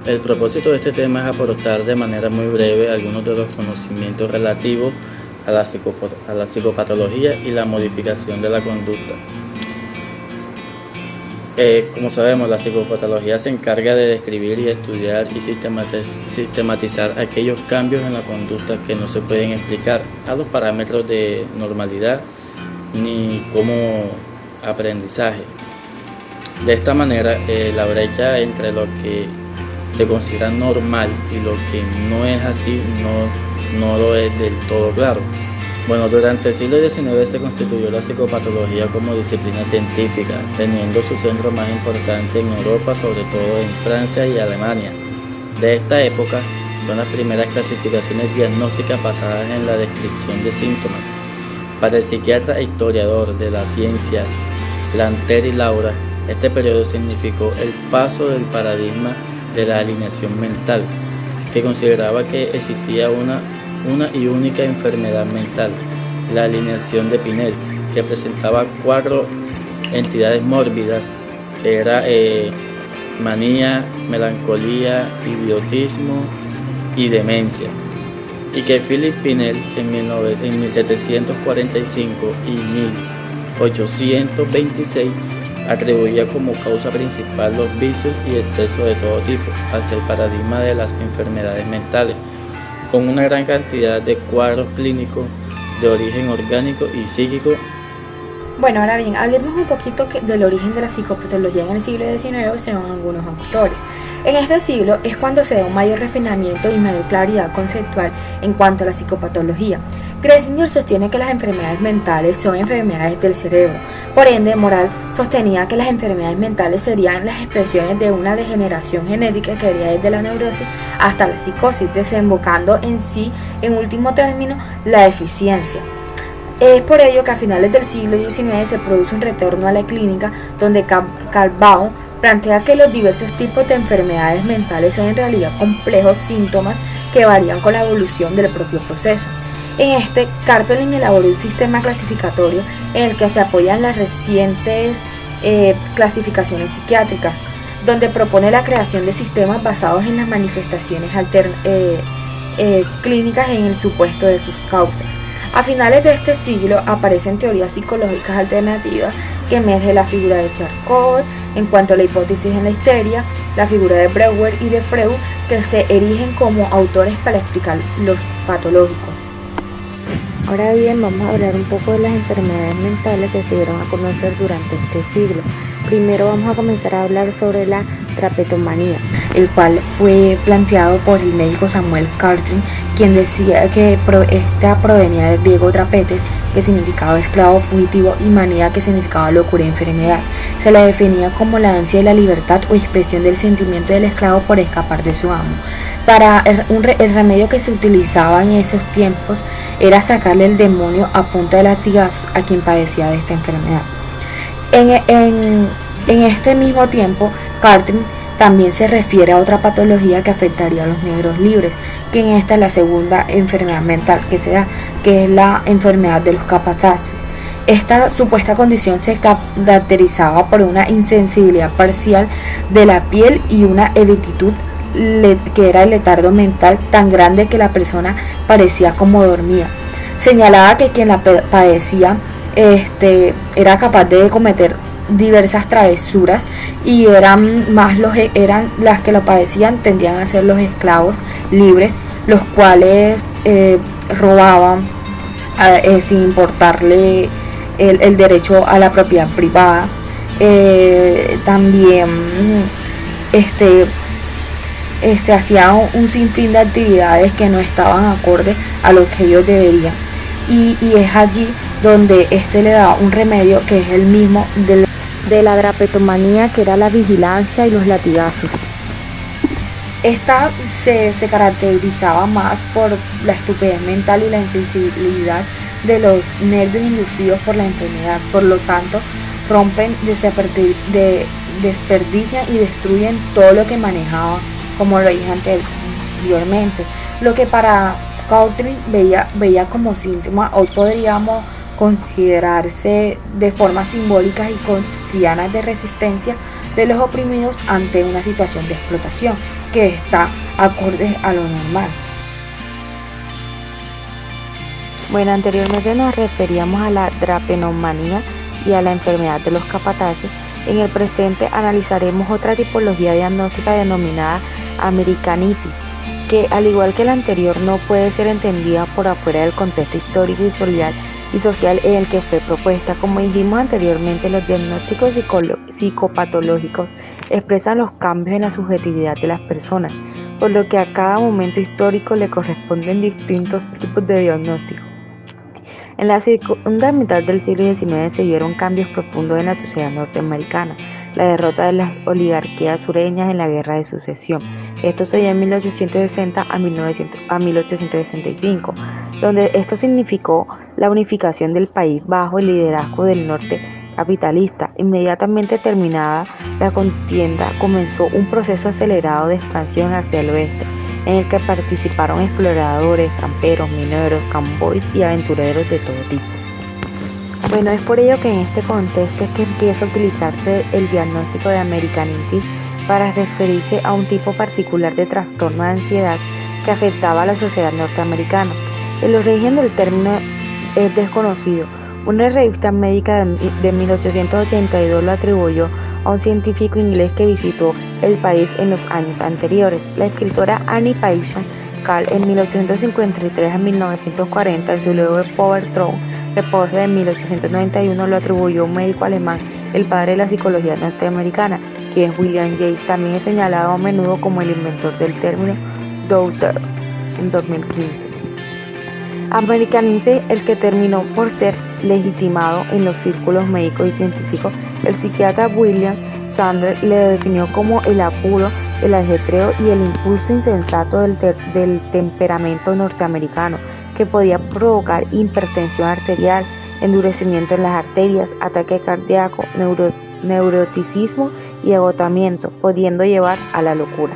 El propósito de este tema es aportar de manera muy breve algunos de los conocimientos relativos a la psicopatología y la modificación de la conducta. Como sabemos, la psicopatología se encarga de describir y estudiar y sistematizar aquellos cambios en la conducta que no se pueden explicar a los parámetros de normalidad ni como aprendizaje. De esta manera, la brecha entre lo que se considera normal y lo que no es así no lo es del todo claro. Bueno, durante el siglo XIX se constituyó la psicopatología como disciplina científica, teniendo su centro más importante en Europa, sobre todo en Francia y Alemania. De esta época son las primeras clasificaciones diagnósticas basadas en la descripción de síntomas. Para el psiquiatra e historiador de la ciencia Lanter y Laura, este periodo significó el paso del paradigma de la alineación mental, que consideraba que existía una y única enfermedad mental, la alineación de Pinel, que presentaba 4 entidades mórbidas, que era manía, melancolía, idiotismo y demencia, y que Philip Pinel en 1745 y 1826 atribuía como causa principal los vicios y excesos de todo tipo hacia el paradigma de las enfermedades mentales, con una gran cantidad de cuadros clínicos de origen orgánico y psíquico. Bueno, ahora bien, hablemos un poquito del origen de la psicopatología en el siglo XIX según algunos autores. En este siglo es cuando se da un mayor refinamiento y mayor claridad conceptual en cuanto a la psicopatología. Gressinger sostiene que las enfermedades mentales son enfermedades del cerebro. Por ende, Moral sostenía que las enfermedades mentales serían las expresiones de una degeneración genética que iría desde la neurosis hasta la psicosis, desembocando en sí, en último término, la deficiencia. Es por ello que a finales del siglo XIX se produce un retorno a la clínica donde Carl Baum plantea que los diversos tipos de enfermedades mentales son en realidad complejos síntomas que varían con la evolución del propio proceso. En este, Karpelin elaboró un sistema clasificatorio en el que se apoyan las recientes clasificaciones psiquiátricas, donde propone la creación de sistemas basados en las manifestaciones clínicas en el supuesto de sus causas. A finales de este siglo aparecen teorías psicológicas alternativas que emerge la figura de Charcot en cuanto a la hipótesis en la histeria, la figura de Breuer y de Freud, que se erigen como autores para explicar lo patológico. Ahora bien, vamos a hablar un poco de las enfermedades mentales que se dieron a conocer durante este siglo. Primero vamos a comenzar a hablar sobre la trapetomanía, el cual fue planteado por el médico Samuel Kartin, quien decía que esta provenía del griego trapetes, que significaba esclavo fugitivo, y manía, que significaba locura y enfermedad. Se la definía como la ansia de la libertad o expresión del sentimiento del esclavo por escapar de su amo. El remedio que se utilizaba en esos tiempos era sacarle el demonio a punta de latigazos a quien padecía de esta enfermedad. En este mismo tiempo, Kartin también se refiere a otra patología que afectaría a los negros libres, que en esta es la segunda enfermedad mental que se da, que es la enfermedad de los capataces. Esta supuesta condición se caracterizaba por una insensibilidad parcial de la piel y una lentitud que era el letargo mental tan grande que la persona parecía como dormida. Señalaba que quien la padecía era capaz de cometer diversas travesuras y eran las que lo padecían tendían a ser los esclavos libres, los cuales robaban sin importarle el derecho a la propiedad privada. También hacían un sinfín de actividades que no estaban acorde a lo que ellos deberían, y es allí donde le da un remedio que es el mismo de la drapetomanía, que era la vigilancia y los latigazos. Esta se caracterizaba más por la estupidez mental y la insensibilidad de los nervios inducidos por la enfermedad. Por lo tanto, rompen, desperdician y destruyen todo lo que manejaban, como lo dije anteriormente. Lo que para Cawthon veía como síntoma, hoy podríamos considerarse de formas simbólicas y cotidianas de resistencia de los oprimidos ante una situación de explotación que está acorde a lo normal. Bueno, anteriormente nos referíamos a la drapenomanía y a la enfermedad de los capataces. En el presente analizaremos otra tipología diagnóstica denominada americanitis, que al igual que la anterior no puede ser entendida por afuera del contexto histórico y social en el que fue propuesta. Como dijimos anteriormente, los diagnósticos psicopatológicos expresan los cambios en la subjetividad de las personas, por lo que a cada momento histórico le corresponden distintos tipos de diagnósticos. En la segunda mitad del siglo XIX se vieron cambios profundos en la sociedad norteamericana, la derrota de las oligarquías sureñas en la Guerra de Sucesión. Esto se dio en 1860 a 1865, donde esto significó la unificación del país bajo el liderazgo del norte capitalista. Inmediatamente terminada la contienda, comenzó un proceso acelerado de expansión hacia el oeste, en el que participaron exploradores, tramperos, mineros, cowboys y aventureros de todo tipo. Bueno, es por ello que en este contexto es que empieza a utilizarse el diagnóstico de americanitis para referirse a un tipo particular de trastorno de ansiedad que afectaba a la sociedad norteamericana. El origen del término es desconocido. Una revista médica de 1882 lo atribuyó a un científico inglés que visitó el país en los años anteriores. La escritora Annie Passion Cal en 1853 a 1940 en su libro Power Through Repose de 1891 lo atribuyó a un médico alemán, el padre de la psicología norteamericana, quien es William James. También es señalado a menudo como el inventor del término Doctor en 2015. Americanamente, el que terminó por ser legitimado en los círculos médicos y científicos, el psiquiatra William Sanders le definió como el apuro, el ajetreo y el impulso insensato del temperamento norteamericano, que podía provocar hipertensión arterial, endurecimiento en las arterias, ataque cardíaco, neuroticismo y agotamiento, pudiendo llevar a la locura.